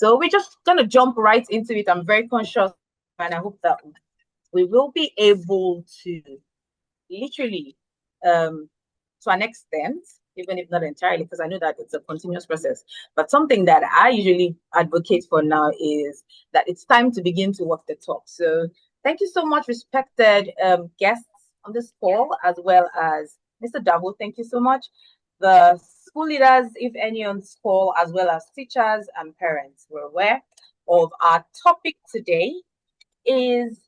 So we're just going to jump right into it. I'm very conscious, and I hope that we will be able to literally, to an extent, even if not entirely, because I know that it's a continuous process. But something that I usually advocate for now is that it's time to begin to walk the talk. So thank you so much, respected guests on this call, as well as Mr. Davo. Thank you so much. The school leaders, if any, on this call, as well as teachers and parents, were aware of our topic today is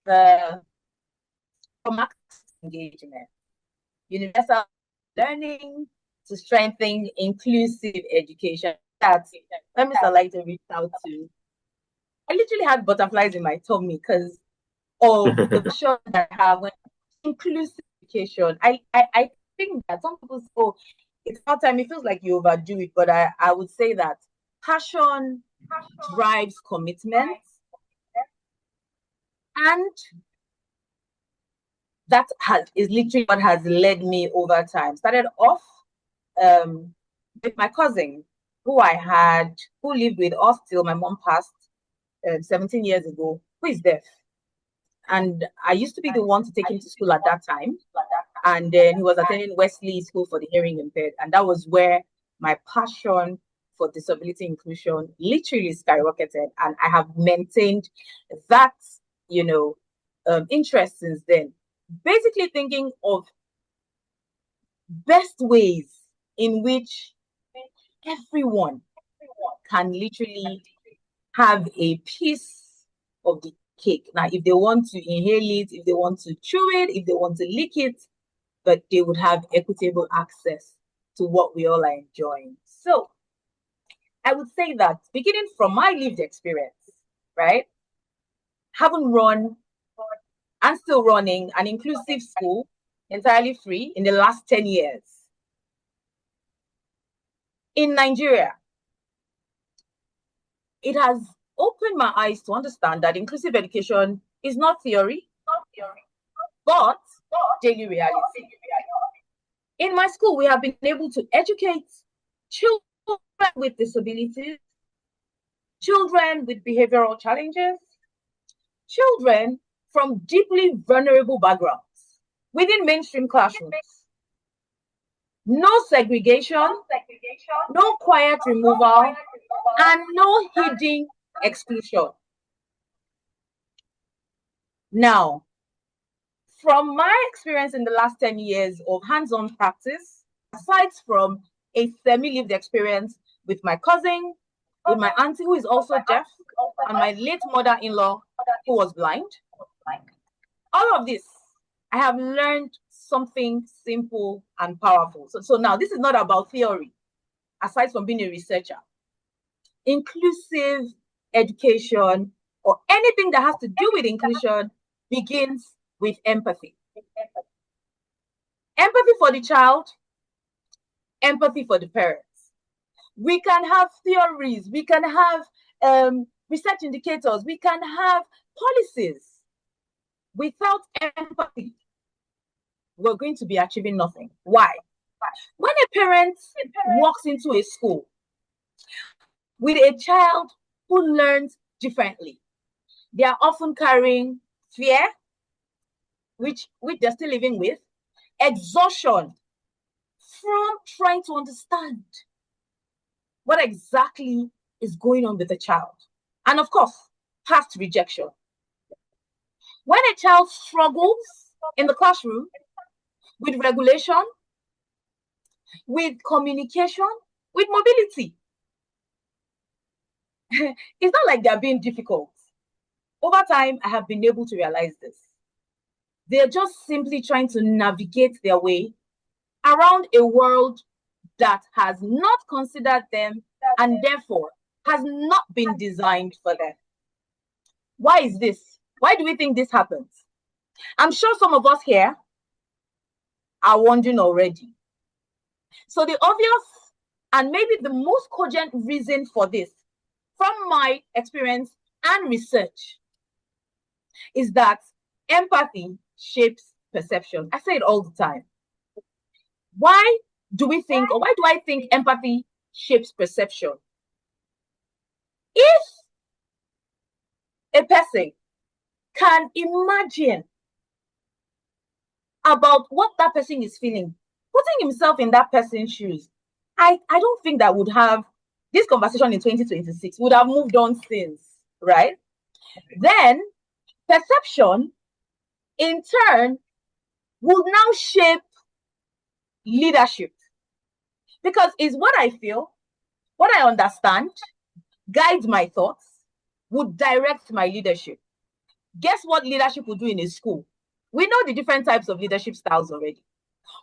the engagement, universal learning to strengthen inclusive education. That's when Mr. Lighter reached out to. I literally had butterflies in my tummy because of the show that I have when inclusive education. I think that some people say, oh, it's about time. It feels like you overdo it, but I would say that passion drives commitment, and that is literally what has led me over time. Started off with my cousin, who lived with us till my mom passed 17 years ago, who is deaf. And I used to be the one to take him to school at that time. And then he was attending Wesley School for the Hearing Impaired. And that was where my passion for disability inclusion literally skyrocketed. And I have maintained that, interest since then. Basically thinking of best ways in which everyone can literally have a piece of the cake. Now, if they want to inhale it, if they want to chew it, if they want to lick it, but they would have equitable access to what we all are enjoying. So I would say that beginning from my lived experience, right, having run and still running an inclusive school entirely free in the last 10 years in Nigeria, it has opened my eyes to understand that inclusive education is not theory, but daily reality. In my school, we have been able to educate children with disabilities, children with behavioral challenges, children from deeply vulnerable backgrounds within mainstream classrooms. No segregation, no quiet removal, and no hidden exclusion. Now, from my experience in the last 10 years of hands-on practice, aside from a semi-lived experience with my cousin, with my auntie who is also deaf, and my late mother-in-law who was blind, all of this, I have learned something simple and powerful. So now this is not about theory, aside from being a researcher. Inclusive education or anything that has to do with inclusion begins with empathy. Empathy for the child, empathy for the parents. We can have theories, we can have research indicators, we can have policies. Without empathy, we're going to be achieving nothing. Why? When a parent walks into a school with a child who learns differently, they are often carrying fear, which they're still living with, exhaustion from trying to understand what exactly is going on with the child. And of course, past rejection. When a child struggles in the classroom with regulation, with communication, with mobility, it's not like they're being difficult. Over time, I have been able to realize this. They're just simply trying to navigate their way around a world that has not considered them and therefore has not been designed for them. Why is this? Why do we think this happens? I'm sure some of us here are wondering already. So the obvious and maybe the most cogent reason for this, from my experience and research, is that empathy shapes perception. I say it all the time. Why do I think empathy shapes perception? If a person can imagine about what that person is feeling, putting himself in that person's shoes, I don't think that would have this conversation in 2026 would have moved on since, right? Then perception in turn will now shape leadership, because it's what I feel, what I understand, guides my thoughts, would direct my leadership. Guess what leadership will do in a school? We know the different types of leadership styles already.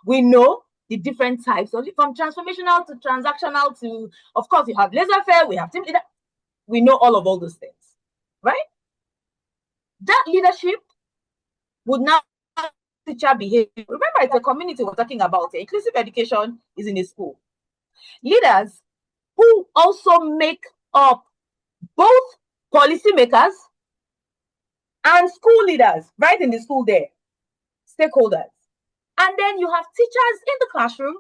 We know the different types of, from transformational to transactional to, of course, you have laissez-faire, we have team leader. We know all those things, right? That leadership would now teacher behavior. Remember, it's a community we're talking about. Inclusive education is in a school. Leaders who also make up both policymakers and school leaders, right in the school there, stakeholders. And then you have teachers in the classroom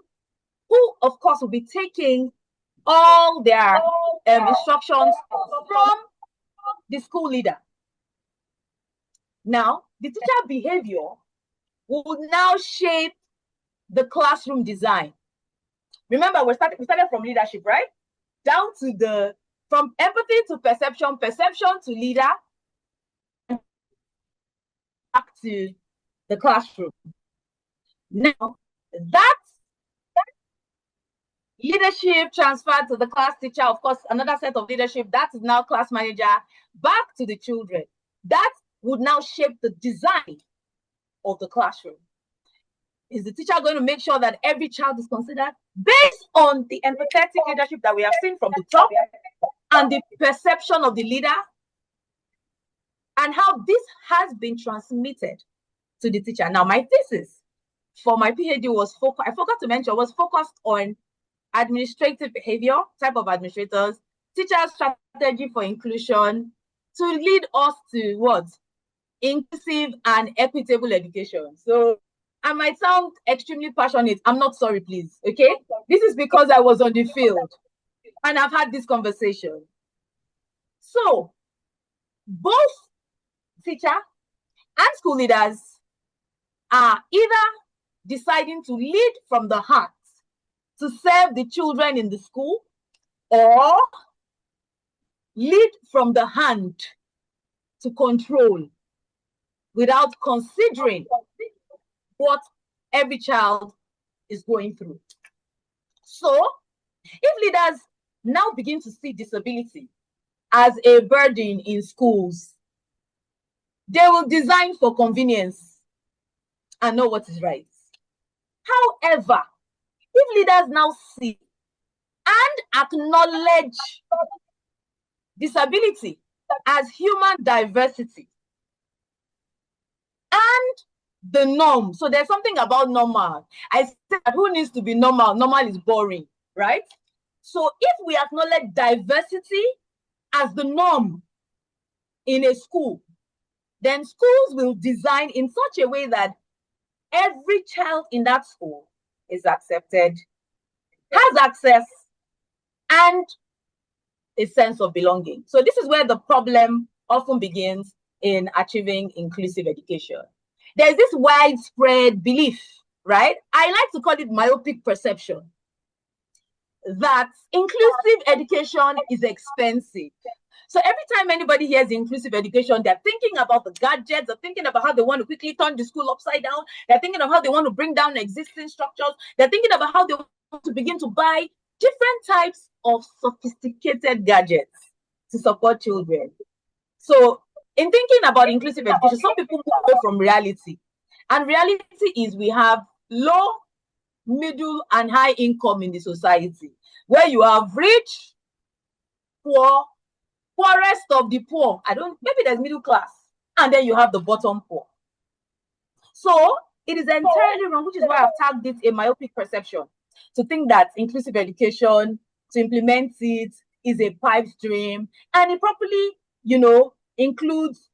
who, of course, will be taking all their instructions from the school leader. Now, the teacher behavior will now shape the classroom design. Remember, we started from leadership, right? Down to from empathy to perception, perception to leader, back to the classroom. Now, that leadership transferred to the class teacher, of course, another set of leadership, that is now class manager, back to the children. That would now shape the design of the classroom. Is the teacher going to make sure that every child is considered based on the empathetic leadership that we have seen from the top and the perception of the leader and how this has been transmitted to the teacher? Now, my thesis for my PhD was I forgot to mention, was focused on administrative behavior, type of administrators, teacher strategy for inclusion, to lead us to what? Inclusive and equitable education. So I might sound extremely passionate. I'm not sorry, please. Okay? This is because I was on the field and I've had this conversation. So both teacher and school leaders are either deciding to lead from the heart to serve the children in the school, or lead from the hand to control without considering what every child is going through. So if leaders now begin to see disability as a burden in schools, they will design for convenience and know what is right. However, if leaders now see and acknowledge disability as human diversity and the norm, so there's something about normal. I said, who needs to be normal? Normal is boring, right? So if we acknowledge diversity as the norm in a school, then schools will design in such a way that every child in that school is accepted, has access, and a sense of belonging. So this is where the problem often begins in achieving inclusive education. There's this widespread belief, right? I like to call it myopic perception, that inclusive education is expensive. So every time anybody hears inclusive education, they're thinking about the gadgets, they're thinking about how they want to quickly turn the school upside down, they're thinking of how they want to bring down existing structures, they're thinking about how they want to begin to buy different types of sophisticated gadgets to support children. So in thinking about inclusive education, some people move away from reality. And reality is we have low, middle, and high income in the society, where you have rich, poor, poorest of the poor. Maybe there's middle class, and then you have the bottom poor. So it is entirely wrong, which is why I've tagged it a myopic perception, to think that inclusive education, to implement it, is a pipe dream, and it properly, includes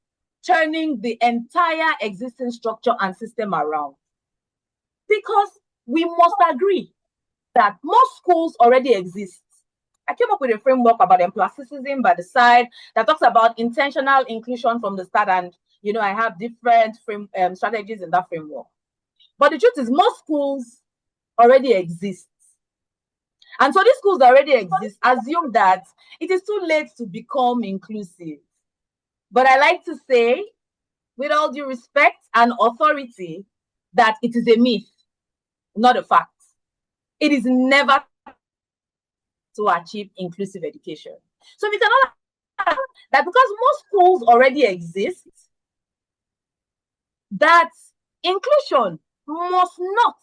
turning the entire existing structure and system around. Because we must agree that most schools already exist I came up with a framework about empiricism by the side that talks about intentional inclusion from the start. And, you know, I have different strategies in that framework. But the truth is, most schools already exist. And so these schools already exist, assume that it is too late to become inclusive. But I like to say, with all due respect and authority, that it is a myth, not a fact. It is never to achieve inclusive education. So we cannot have that because most schools already exist, that inclusion must not,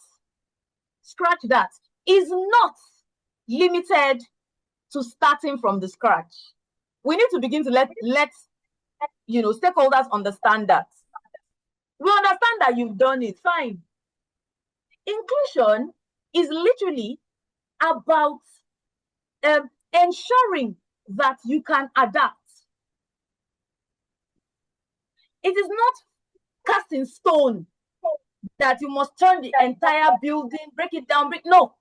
scratch that, is not limited to starting from the scratch. We need to begin to let you know, stakeholders understand that. We understand that you've done it, fine. Inclusion is literally about ensuring that you can adapt. It is not cast in stone that you must turn the entire building, break it down, no.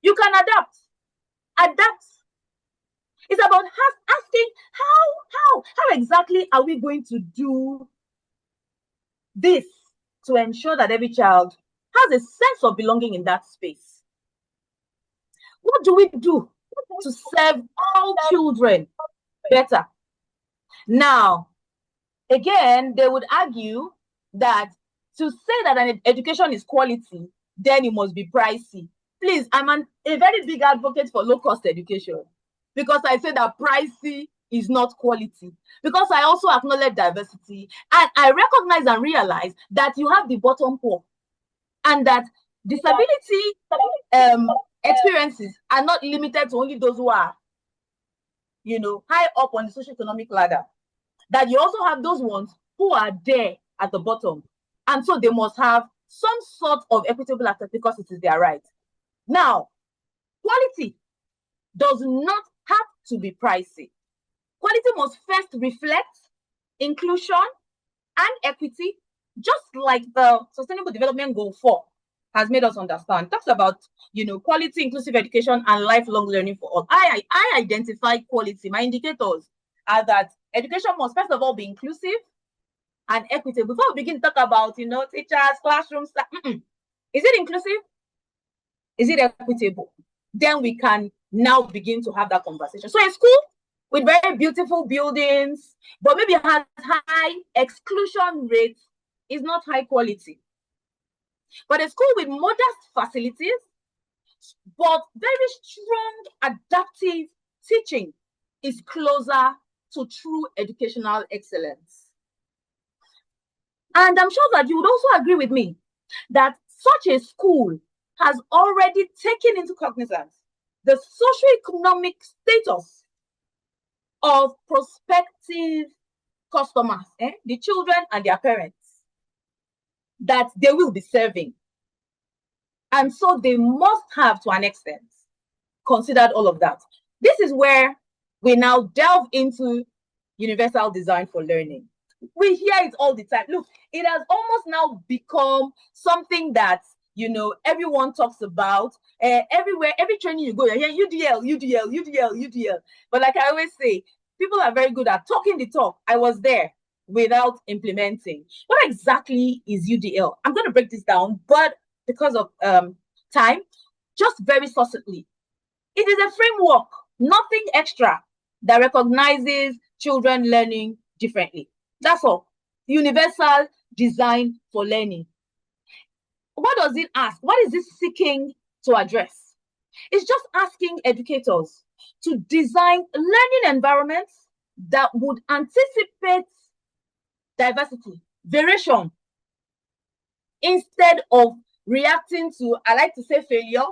You can adapt. Adapt. It's about asking how exactly are we going to do this to ensure that every child has a sense of belonging in that space. What do we do to serve all children better? Now, again, they would argue that to say that an education is quality, then it must be pricey. Please, I'm a very big advocate for low-cost education because I say that pricey is not quality, because I also acknowledge diversity, and I recognize and realize that you have the bottom poor, and that disability experiences are not limited to only those who are, you know, high up on the socioeconomic ladder. That you also have those ones who are there at the bottom, and so they must have some sort of equitable access because it is their right. Now, quality does not have to be pricey. Quality must first reflect inclusion and equity, just like the Sustainable Development Goal 4 has made us understand. It talks about, you know, quality, inclusive education, and lifelong learning for all. I identify quality. My indicators are that education must first of all be inclusive and equitable. Before we begin to talk about, you know, teachers, classrooms, is it inclusive? Is it equitable? Then we can now begin to have that conversation. So a school with very beautiful buildings, but maybe has high exclusion rates, is not high quality. But a school with modest facilities, but very strong adaptive teaching, is closer to true educational excellence. And I'm sure that you would also agree with me that such a school has already taken into cognizance the socioeconomic status of prospective customers, the children and their parents, that they will be serving. And so they must have, to an extent, considered all of that. This is where we now delve into universal design for learning. We hear it all the time. Look, it has almost now become something that, you know, everyone talks about. Everywhere, every training you go, you hear UDL, UDL, UDL, UDL. But like I always say, people are very good at talking the talk. I was there without implementing. What exactly is UDL? I'm going to break this down, but because of time, just very succinctly. It is a framework, nothing extra, that recognizes children learning differently. That's all. Universal design for learning. What does it ask? What is it seeking to address? It's just asking educators to design learning environments that would anticipate diversity, variation, instead of reacting to, I like to say, failure,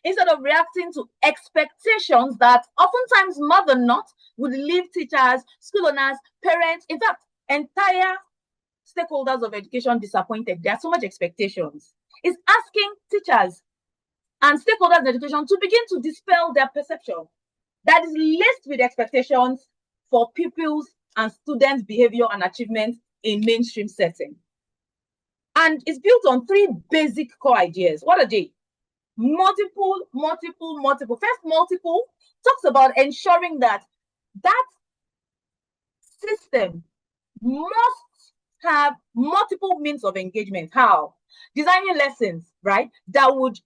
instead of reacting to expectations that oftentimes more than not would leave teachers, school owners, parents, in fact, entire stakeholders of education disappointed. There are so much expectations. It's asking teachers and stakeholders in education to begin to dispel their perception that is laced with expectations for pupils and students' behavior and achievement in mainstream setting. And it's built on three basic core ideas. What are they? multiple. First, multiple talks about ensuring that that system must have multiple means of engagement. How? Designing lessons, right, that would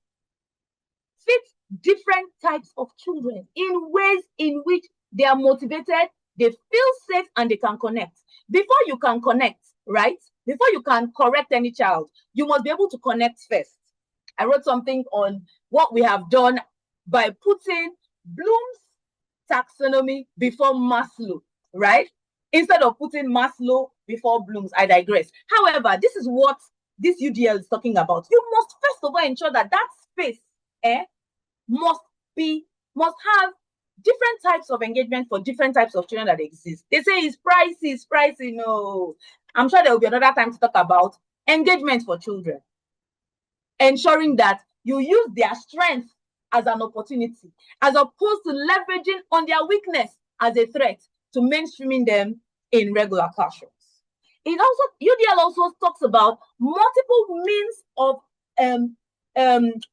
fit different types of children in ways in which they are motivated, they feel safe, and they can connect. Before you can connect, right? Before you can correct any child, you must be able to connect first. I wrote something on what we have done by putting Bloom's taxonomy before Maslow, right? Instead of putting Maslow before Bloom's. I digress. However, this is what this UDL is talking about. You must first of all ensure that that space must have different types of engagement for different types of children that exist. They say it's pricey. No, I'm sure there will be another time to talk about engagement for children. Ensuring that you use their strength as an opportunity, as opposed to leveraging on their weakness as a threat to mainstreaming them in regular classrooms. UDL also talks about multiple means of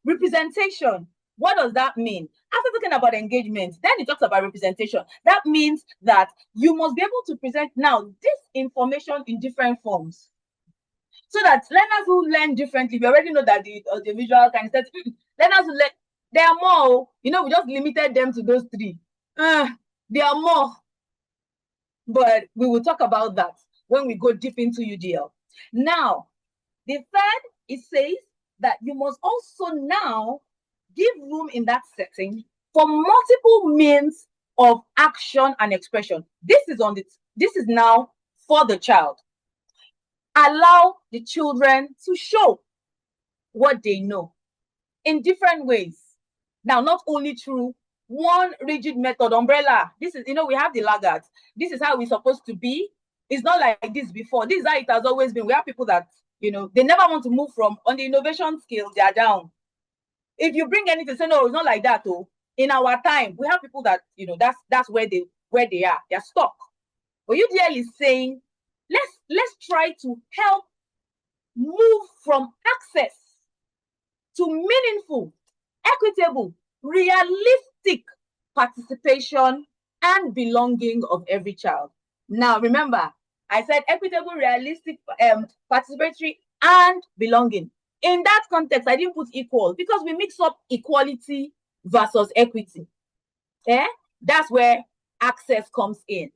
representation. What does that mean? After talking about engagement, then it talks about representation. That means that you must be able to present now this information in different forms, so that learners who learn differently, we already know that the visual kind of learners who learn, there are more. We just limited them to those three. There are more, but we will talk about that when we go deep into UDL. Now, the third, it says that you must also now give room in that setting for multiple means of action and expression. This is now for the child. Allow the children to show what they know in different ways. Now, not only through one rigid method, umbrella. This is, we have the laggards. This is how we're supposed to be. It's not like this before. This is how it has always been. We have people that, they never want to move from, on the innovation scale, they are down. If you bring anything, say, no, it's not like that. Oh, in our time, we have people that, that's where they are. They're stuck. But UDL is saying, let's try to help move from access to meaningful, equitable, realistic participation and belonging of every child. Now, remember, I said equitable, realistic, participatory, and belonging. In that context, I didn't put equal because we mix up equality versus equity. That's where access comes in.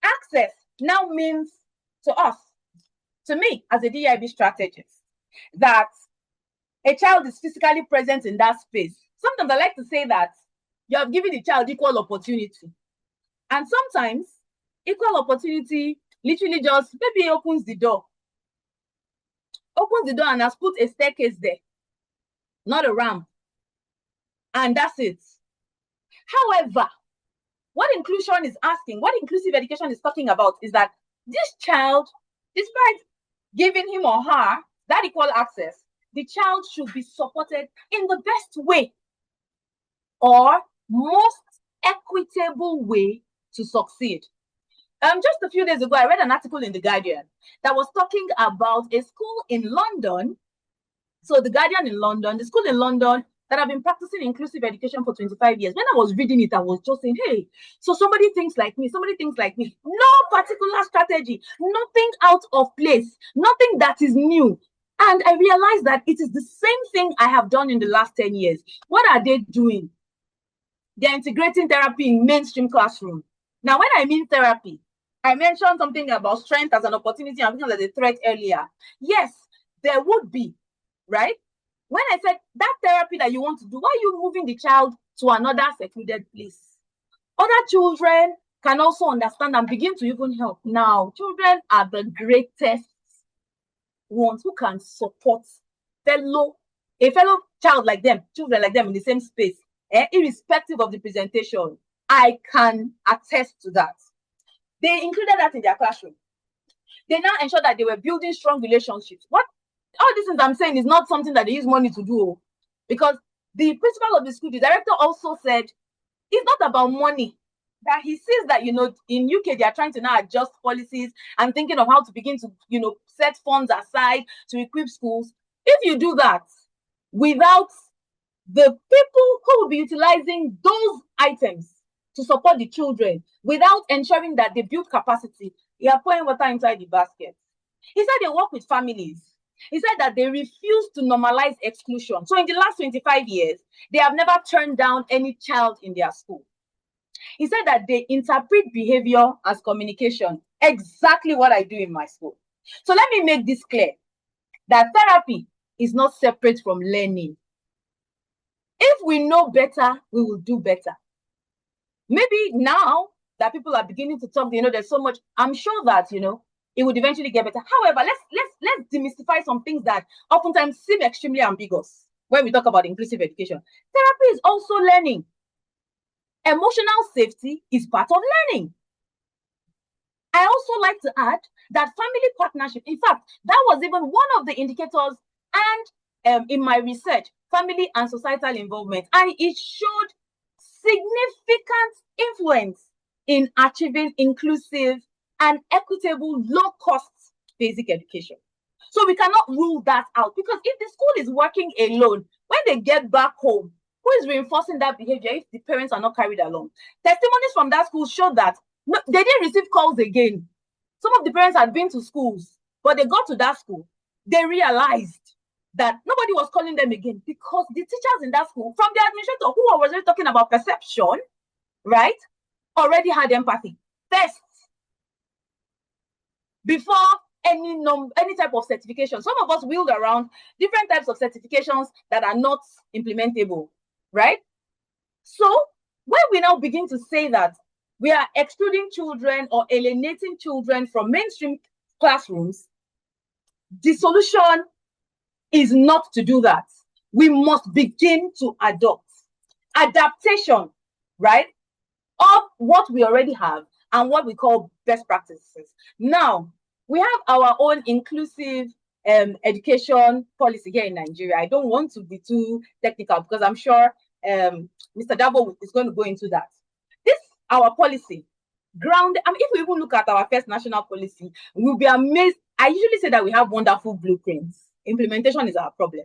Access now means to us, to me, as a DIB strategist, that a child is physically present in that space. Sometimes I like to say that you have given the child equal opportunity. And sometimes equal opportunity literally just maybe opens the door and has put a staircase there, not a ramp. And that's it. However, what inclusion is asking, what inclusive education is talking about is that this child, despite giving him or her that equal access, the child should be supported in the best way or most equitable way to succeed. Just a few days ago, I read an article in The Guardian that was talking about a school in London. So The Guardian in London, the school in London that have been practicing inclusive education for 25 years. When I was reading it, I was just saying, hey, so somebody thinks like me. No particular strategy, nothing out of place, nothing that is new. And I realized that it is the same thing I have done in the last 10 years. What are they doing? They're integrating therapy in mainstream classroom. Now, when I mean therapy, I mentioned something about strength as an opportunity and as a threat earlier. Yes, there would be, right? When I said that therapy that you want to do, why are you moving the child to another secluded place? Other children can also understand and begin to even help. Now, children are the greatest ones who can support a fellow child like them, children like them in the same space, irrespective of the presentation. I can attest to that. They included that in their classroom. They now ensure that they were building strong relationships. All these things I'm saying is not something that they use money to do, because the principal of the school, the director, also said it's not about money. That he sees that, in UK, they are trying to now adjust policies and thinking of how to begin to, set funds aside to equip schools. If you do that, without the people who will be utilizing those items to support the children, without ensuring that they build capacity, you are pouring water inside the basket. He said they work with families. He said that they refuse to normalize exclusion. So in the last 25 years, they have never turned down any child in their school. He said that they interpret behavior as communication, exactly what I do in my school. So let me make this clear, that therapy is not separate from learning. If we know better, we will do better. Maybe now that people are beginning to talk, there's so much, I'm sure that, it would eventually get better. However, let's demystify some things that oftentimes seem extremely ambiguous when we talk about inclusive education. Therapy is also learning. Emotional safety is part of learning. I also like to add that family partnership, in fact, that was even one of the indicators, and in my research, family and societal involvement, and it showed significant influence in achieving inclusive and equitable, low-cost basic education. So we cannot rule that out, because if the school is working alone, when they get back home, who is reinforcing that behavior if the parents are not carried along? Testimonies from that school show that they didn't receive calls again. Some of the parents had been to schools, but they got to that school. They realized that nobody was calling them again, because the teachers in that school, from the administrator who was already talking about perception, right, already had empathy first before any type of certification. Some of us wheeled around different types of certifications that are not implementable, right? So when we now begin to say that we are excluding children or alienating children from mainstream classrooms, the solution is not to do that. We must begin to adopt adaptation, right, of what we already have and what we call best practices. Now, we have our own inclusive education policy here in Nigeria. I don't want to be too technical, because I'm sure Mr. Davo is going to go into that. This, our policy, grounded, if we even look at our first national policy, we'll be amazed. I usually say that we have wonderful blueprints. Implementation is our problem.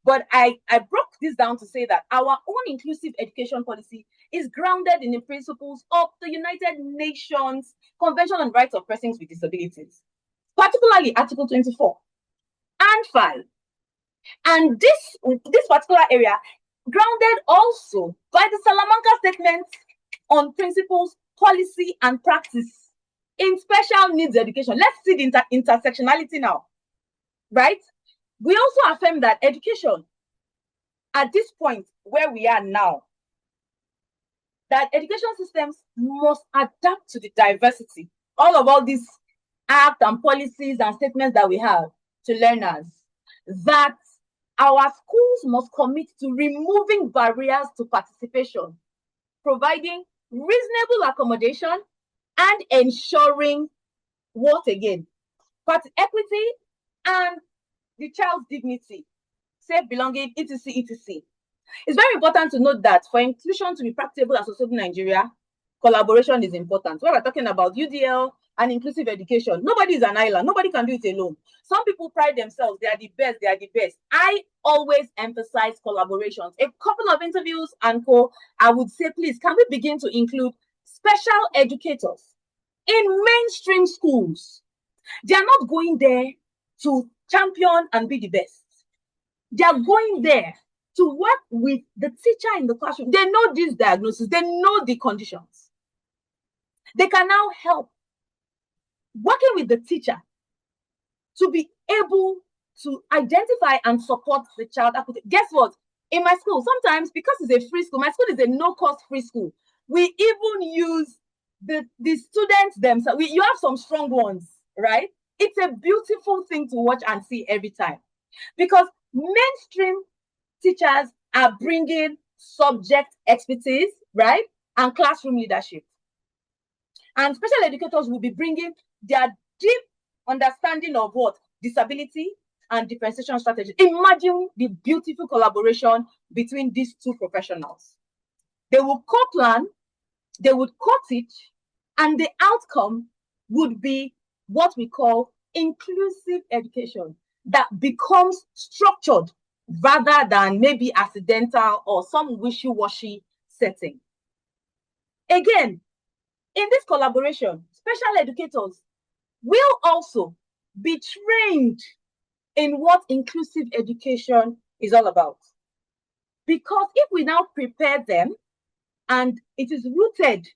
But I broke this down to say that our own inclusive education policy is grounded in the principles of the United Nations Convention on Rights of Persons with Disabilities, particularly Article 24 and 5. And this particular area, grounded also by the Salamanca Statement on Principles, Policy, and Practice in Special Needs Education. Let's see the intersectionality now, right? We also affirm that education, at this point where we are now, that education systems must adapt to the diversity, all these acts and policies and statements that we have to learners, that our schools must commit to removing barriers to participation, providing reasonable accommodation, and ensuring what again? Equity and the child's dignity, safe belonging, etc., etc. It's very important to note that for inclusion to be practicable and sustainable in Nigeria, collaboration is important. When we're talking about UDL and inclusive education, nobody is an island. Nobody can do it alone. Some people pride themselves. They are the best. They are the best. I always emphasize collaborations. A couple of interviews and I would say, please, can we begin to include special educators in mainstream schools? They are not going there to champion and be the best. They are going there to work with the teacher in the classroom. They know this diagnosis. They know the conditions. They can now help working with the teacher to be able to identify and support the child. Guess what? In my school, sometimes, because it's a free school, my school is a no-cost free school, we even use the students themselves. You have some strong ones, right? It's a beautiful thing to watch and see every time, because mainstream teachers are bringing subject expertise, right, and classroom leadership. And special educators will be bringing their deep understanding of what? Disability and differentiation strategies. Imagine the beautiful collaboration between these two professionals. They will co-plan, they would co-teach, and the outcome would be what we call inclusive education that becomes structured rather than maybe accidental or some wishy-washy setting. Again, in this collaboration, special educators will also be trained in what inclusive education is all about. Because if we now prepare them and it is rooted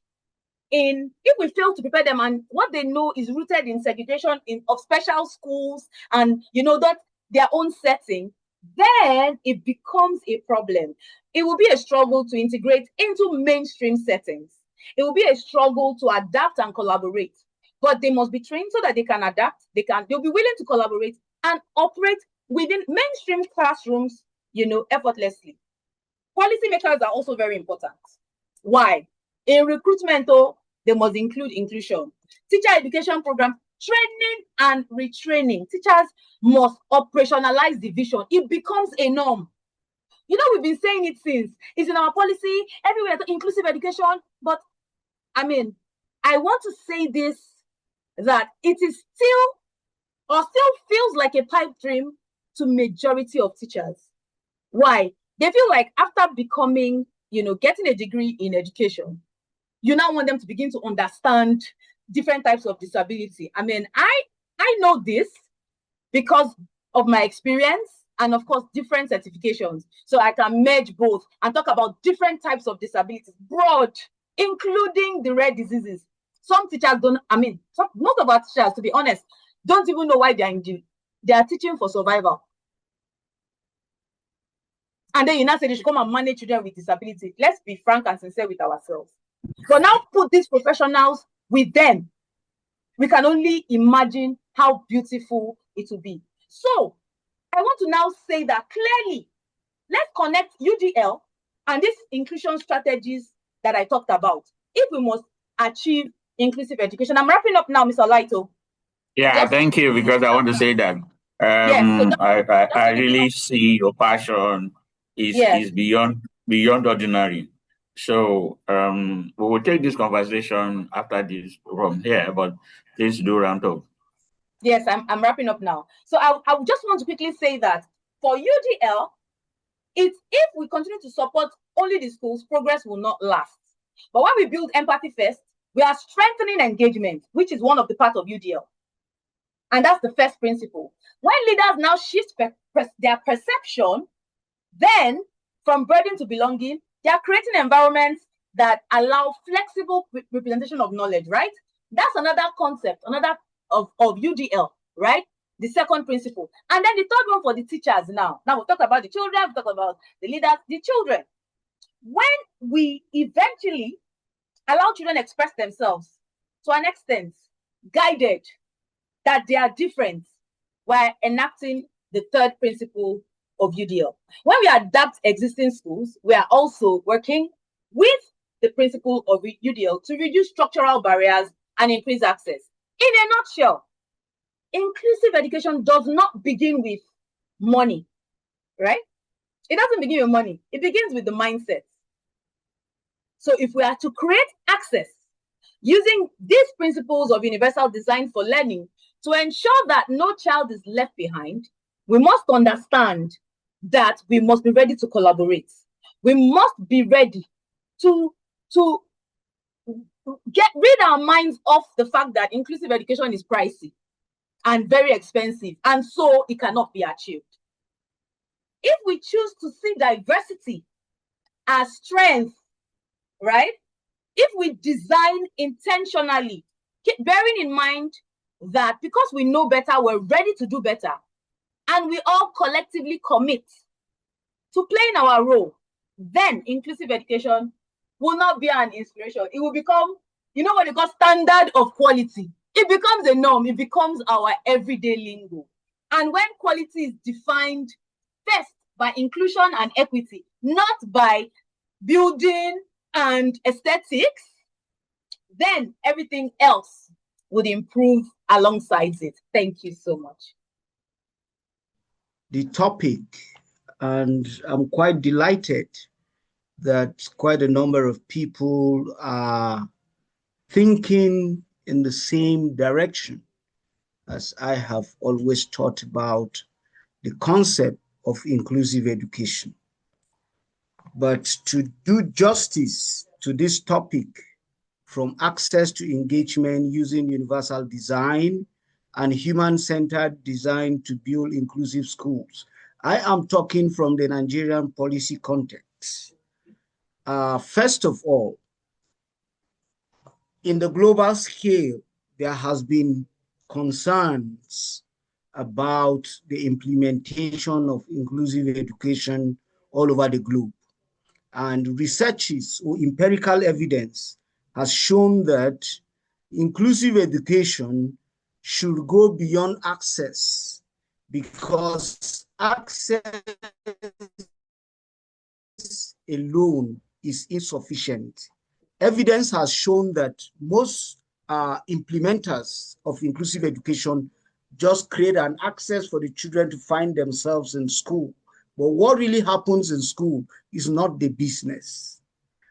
in, if we fail to prepare them and what they know is rooted in segregation of special schools and, that their own setting, then it becomes a problem. It will be a struggle to integrate into mainstream settings. It will be a struggle to adapt and collaborate. But they must be trained so that they can adapt. They'll be willing to collaborate and operate within mainstream classrooms, effortlessly. Policymakers are also very important. Why? In recruitment, they must include inclusion. Teacher education programs, training and retraining. Teachers must operationalize the vision. It becomes a norm. We've been saying it since. It's in our policy, everywhere, inclusive education. But, I want to say this, that it is still feels like a pipe dream to majority of teachers. Why? They feel like after becoming, getting a degree in education, you now want them to begin to understand different types of disability. I know this because of my experience and, of course, different certifications. So I can merge both and talk about different types of disabilities, broad, including the rare diseases. Some teachers don't, most of our teachers, to be honest, don't even know why they are teaching for survival. And then you now say they should come and manage children with disability. Let's be frank and sincere with ourselves. But now put these professionals with them. We can only imagine how beautiful it will be. So I want to now say that clearly, let's connect UDL and these inclusion strategies that I talked about if we must achieve inclusive education. I'm wrapping up now, Mr. Laito. Yeah, thank you, because I want to say that I really see your passion is beyond ordinary. So we will take this conversation after this from here, but please do round up. Yes, I'm wrapping up now. So I just want to quickly say that for UDL, if we continue to support only the schools, progress will not last. But when we build empathy first, we are strengthening engagement, which is one of the parts of UDL. And that's the first principle. When leaders now shift their perception, then from burden to belonging, they are creating environments that allow flexible representation of knowledge, right? That's another concept, another of UDL, right? The second principle. And then the third one for the teachers now. Now we'll talk about the children, we'll talk about the leaders, the children. When we eventually allow children express themselves to an extent, guided, that they are different, while enacting the third principle of UDL. When we adapt existing schools, we are also working with the principle of UDL to reduce structural barriers and increase access. In a nutshell, inclusive education does not begin with money, right? It doesn't begin with money. It begins with the mindset. So if we are to create access using these principles of universal design for learning to ensure that no child is left behind, we must understand that we must be ready to collaborate. We must be ready to get rid our minds off the fact that inclusive education is pricey and very expensive, and so it cannot be achieved. If we choose to see diversity as strength, right? If we design intentionally, bearing in mind that because we know better, we're ready to do better, and we all collectively commit to playing our role, then inclusive education will not be an inspiration. It will become, what they call standard of quality. It becomes a norm. It becomes our everyday lingo. And when quality is defined first by inclusion and equity, not by building and aesthetics, then everything else would improve alongside it. Thank you so much. The topic, and I'm quite delighted that quite a number of people are thinking in the same direction as I have always thought about the concept of inclusive education. But to do justice to this topic, from access to engagement using universal design and human-centered design to build inclusive schools, I am talking from the Nigerian policy context. First of all, in the global scale, there has been concerns about the implementation of inclusive education all over the globe. And researches or empirical evidence has shown that inclusive education should go beyond access, because access alone is insufficient. Evidence has shown that most implementers of inclusive education just create an access for the children to find themselves in school. But what really happens in school is not the business.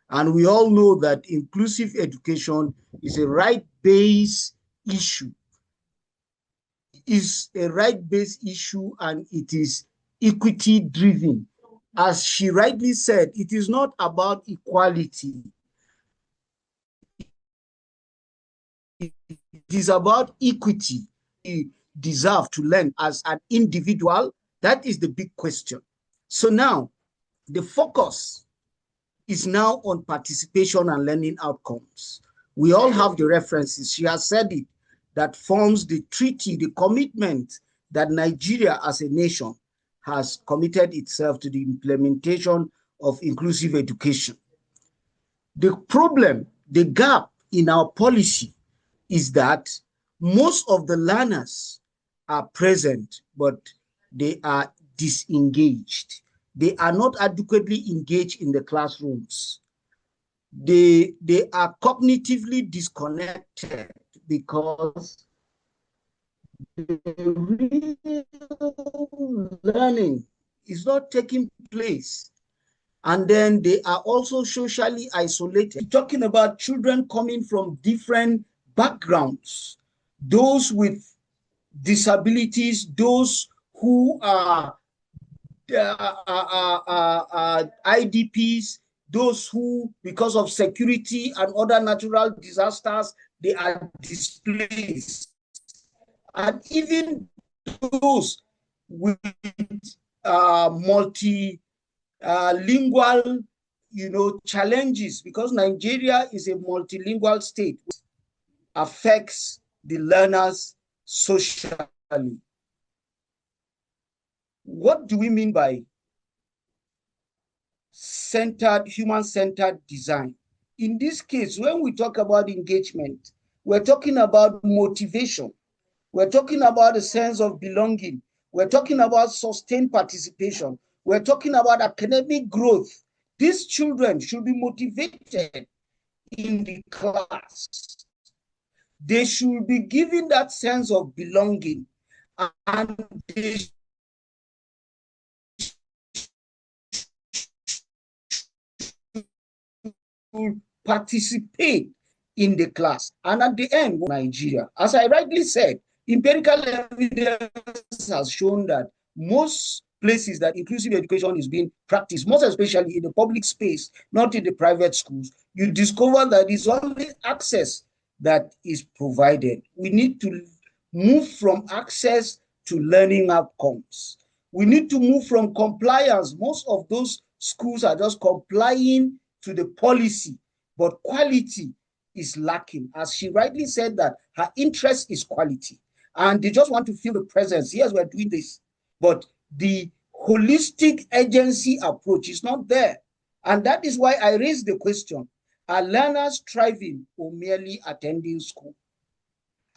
And we all know that inclusive education is a right-based issue. Is a right-based issue, and it is equity-driven. As she rightly said, it is not about equality. It is about equity. You deserve to learn as an individual. That is the big question. So now, the focus is now on participation and learning outcomes. We all have the references. She has said it, that forms the treaty, the commitment that Nigeria as a nation has committed itself to the implementation of inclusive education. The problem, the gap in our policy is that most of the learners are present, but they are disengaged. They are not adequately engaged in the classrooms. They are cognitively disconnected because the real learning is not taking place. And then they are also socially isolated. We're talking about children coming from different backgrounds, those with disabilities, those who are IDPs, those who, because of security and other natural disasters, they are displaced. And even those with multilingual, challenges, because Nigeria is a multilingual state, affects the learners socially. What do we mean by human-centered design? In this case, when we talk about engagement, we're talking about motivation. We're talking about a sense of belonging. We're talking about sustained participation. We're talking about academic growth. These children should be motivated in the class. They should be given that sense of belonging, and they should participate in the class. And at the end, Nigeria, as I rightly said, empirical evidence has shown that most places that inclusive education is being practiced, most especially in the public space, not in the private schools, you discover that it's only access that is provided. We need to move from access to learning outcomes. We need to move from compliance. Most of those schools are just complying to the policy, but quality is lacking. As she rightly said, that her interest is quality, and they just want to feel the presence. Yes, we're doing this, but the holistic agency approach is not there. And that is why I raised the question, are learners thriving or merely attending school?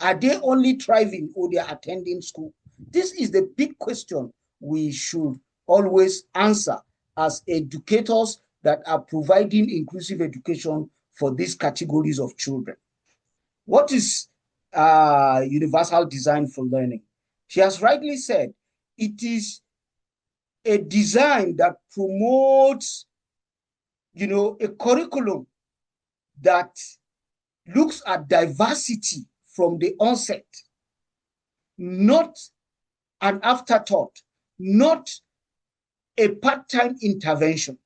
Are they only thriving or they're attending school? This is the big question we should always answer as educators that are providing inclusive education for these categories of children. What is universal design for learning? She has rightly said it is a design that promotes, a curriculum that looks at diversity from the onset, not an afterthought, not a part-time intervention.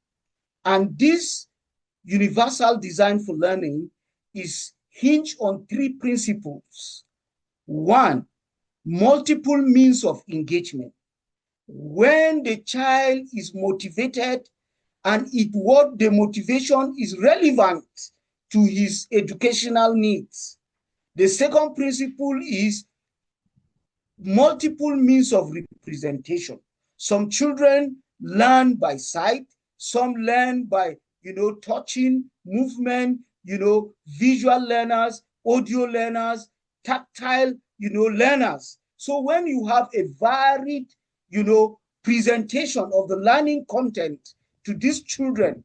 And this universal design for learning is hinged on three principles. One, multiple means of engagement. When the child is motivated and what the motivation is relevant to his educational needs. The second principle is multiple means of representation. Some children learn by sight, some learn by, touching, movement, visual learners, audio learners, tactile, learners. So when you have a varied, presentation of the learning content to these children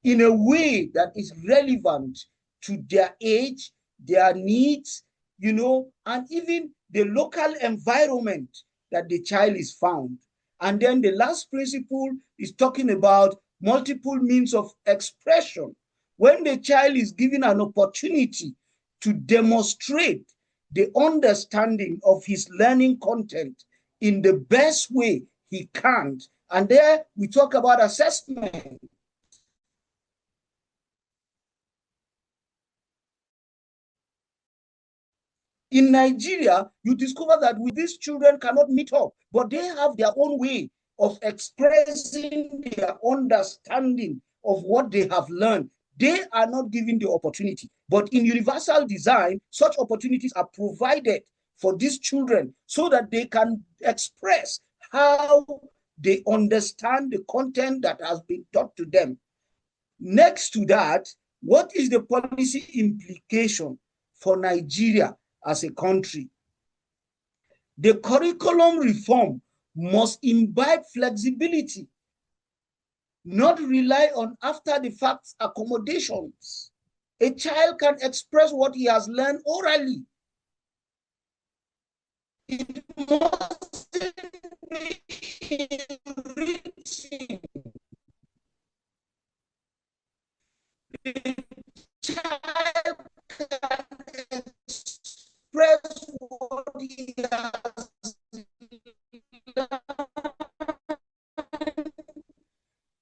in a way that is relevant to their age, their needs, and even the local environment that the child is found. And then the last principle is talking about multiple means of expression. When the child is given an opportunity to demonstrate the understanding of his learning content in the best way he can, and there we talk about assessment. In Nigeria, you discover that these children cannot meet up, but they have their own way of expressing their understanding of what they have learned. They are not given the opportunity. But in universal design, such opportunities are provided for these children so that they can express how they understand the content that has been taught to them. Next to that, what is the policy implication for Nigeria as a country? The curriculum reform must imbibe flexibility, not rely on after-the-fact accommodations. A child can express what he has learned orally. It must be written. The child can express what he has learned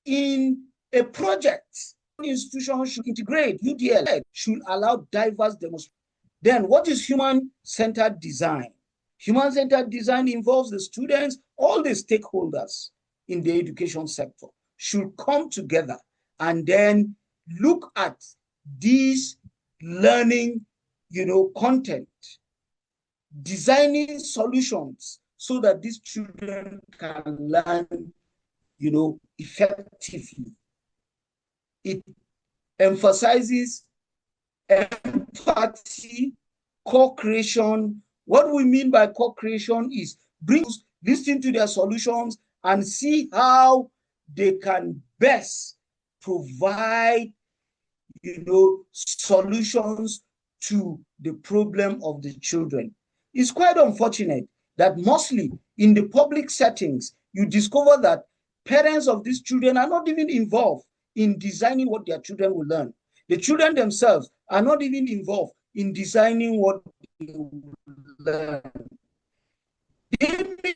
in a project. Institutions should integrate UDL, should allow diverse demonstration. Then what is human-centered design? Human-centered design involves the students, all the stakeholders in the education sector should come together and then look at these learning, content, designing solutions so that these children can learn, effectively. It emphasizes empathy, co-creation. What we mean by co-creation is listen to their solutions and see how they can best provide, solutions to the problem of the children. It's quite unfortunate that mostly in the public settings, you discover that parents of these children are not even involved in designing what their children will learn. The children themselves are not even involved in designing what they will learn. They may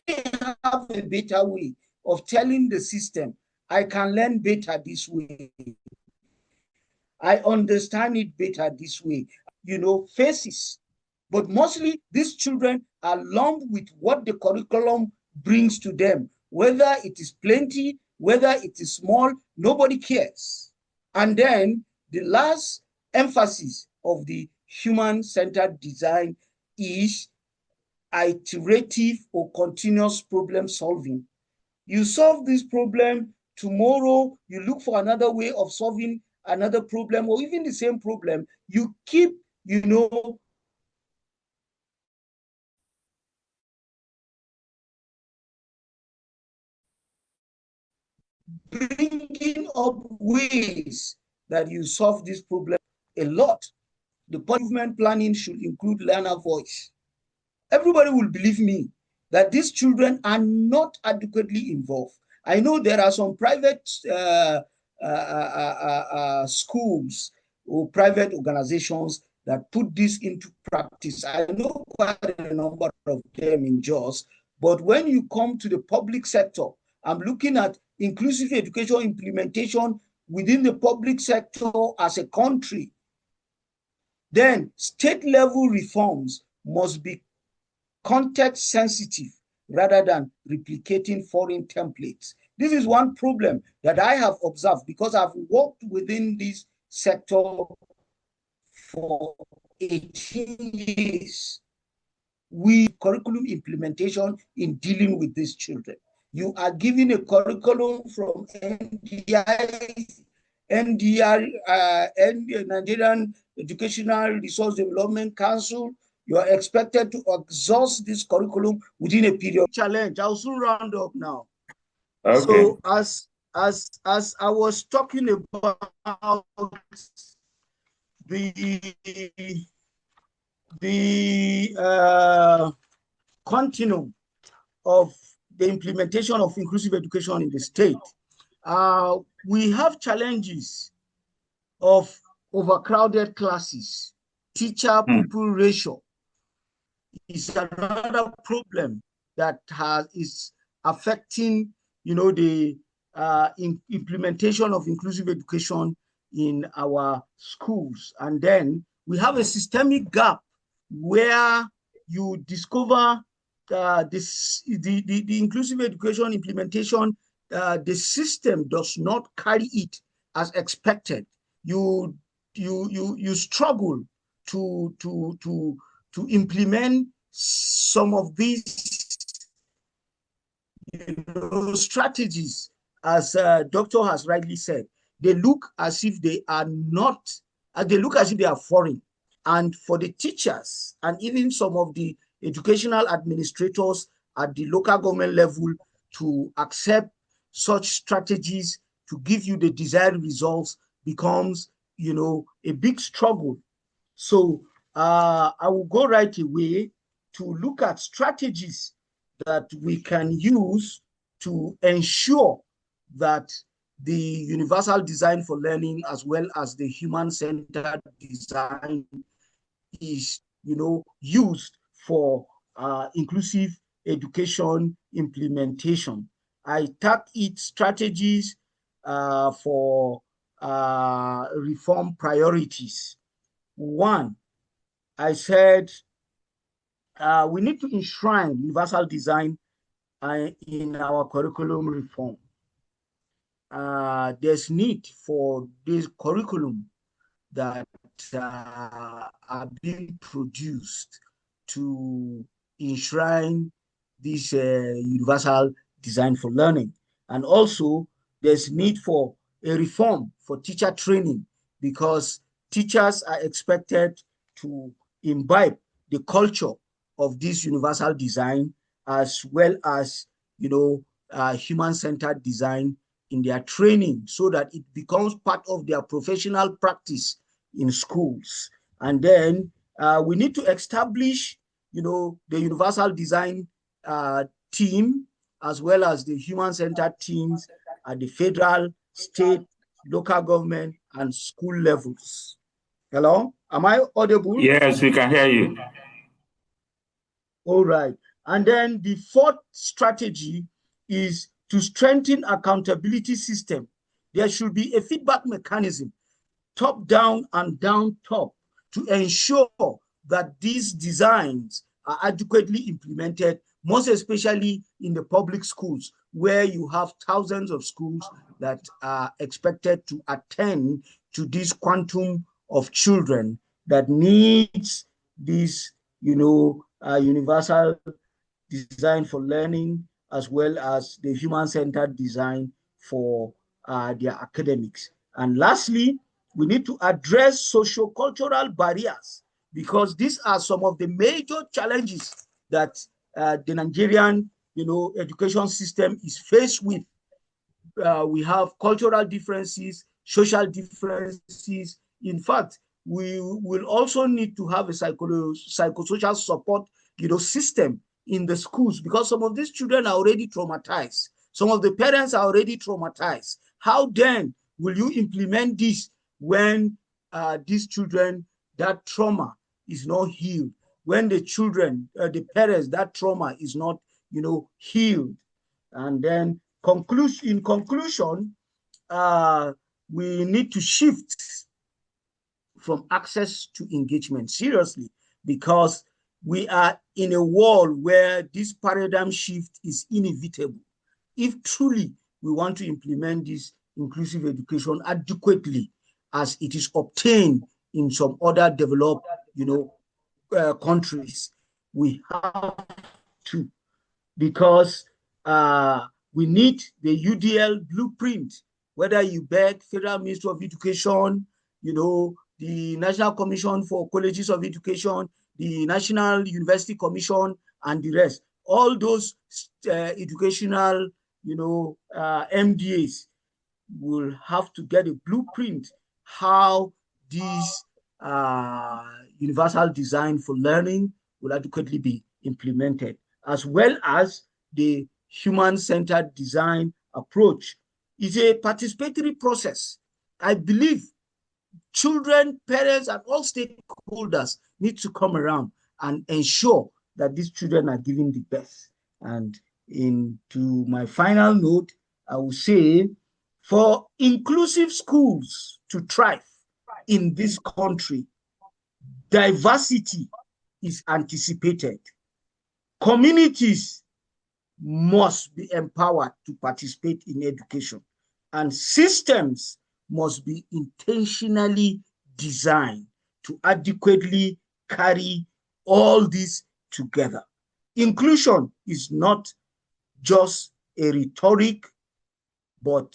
have a better way of telling the system, I can learn better this way. I understand it better this way. Faces. But mostly these children are lumped with what the curriculum brings to them. Whether it is plenty, whether it is small, nobody cares. And then the last emphasis of the human-centered design is iterative or continuous problem solving. You solve this problem, tomorrow you look for another way of solving another problem or even the same problem. You keep, bringing up ways that you solve this problem a lot. The movement planning should include learner voice. Everybody will believe me that these children are not adequately involved. I know there are some private schools or private organizations that put this into practice. I know quite a number of them in JOS, but when you come to the public sector I'm looking at inclusive education implementation within the public sector as a country. Then state level reforms must be context sensitive rather than replicating foreign templates. This is one problem that I have observed because I've worked within this sector for 18 years with curriculum implementation in dealing with these children. You are given a curriculum from NDR, Nigerian Educational Resource Development Council. You are expected to exhaust this curriculum within a period. Challenge. I'll soon round up now. Okay. So as I was talking about the continuum of the implementation of inclusive education in the state, we have challenges of overcrowded classes. Teacher-pupil ratio is another problem that is affecting, the implementation of inclusive education in our schools. And then we have a systemic gap where you discover the inclusive education implementation, the system does not carry it as expected. You struggle to implement some of these strategies, as Doctor has rightly said. They look as if they are not, they look as if they are foreign. And for the teachers and even some of the educational administrators at the local government level to accept such strategies to give you the desired results becomes, a big struggle. So I will go right away to look at strategies that we can use to ensure that the universal design for learning as well as the human-centered design is, used for inclusive education implementation. I tag it strategies for reform priorities. One, I said we need to enshrine universal design in our curriculum reform. There's need for this curriculum that are being produced to enshrine this universal design for learning. And also, there's need for a reform for teacher training because teachers are expected to imbibe the culture of this universal design as well as, human-centered design in their training so that it becomes part of their professional practice in schools. And then we need to establish, the universal design team as well as the human-centered teams at the federal, state, local government, and school levels. Hello? Am I audible? Yes, we can hear you. All right. And then the fourth strategy is to strengthen accountability system. There should be a feedback mechanism, top down and down top, to ensure that these designs are adequately implemented, most especially in the public schools, where you have thousands of schools that are expected to attend to this quantum of children that needs this, universal design for learning as well as the human-centered design for their academics. And lastly, we need to address socio-cultural barriers because these are some of the major challenges that the Nigerian, education system is faced with. We have cultural differences, social differences. In fact, we will also need to have a psychosocial support, system in the schools because some of these children are already traumatized. Some of the parents are already traumatized. How then will you implement this when these children, that trauma is not healed? When the children, the parents, that trauma is not, healed? And then In conclusion, we need to shift from access to engagement seriously, because we are in a world where this paradigm shift is inevitable. If truly we want to implement this inclusive education adequately as it is obtained in some other developed, countries, we have to, because we need the UDL blueprint, whether you beg Federal Ministry of Education, the National Commission for Colleges of Education, the National University Commission, and the rest. All those educational, MDAs will have to get a blueprint how this universal design for learning will adequately be implemented, as well as the human-centered design approach. It's a participatory process. I believe children, parents, and all stakeholders need to come around and ensure that these children are given the best. And into my final note, I will say, for inclusive schools to thrive in this country, diversity is anticipated. Communities must be empowered to participate in education, and systems must be intentionally designed to adequately carry all this together. Inclusion is not just a rhetoric, but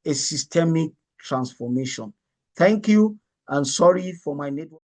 a systemic transformation. Thank you, and sorry for my network.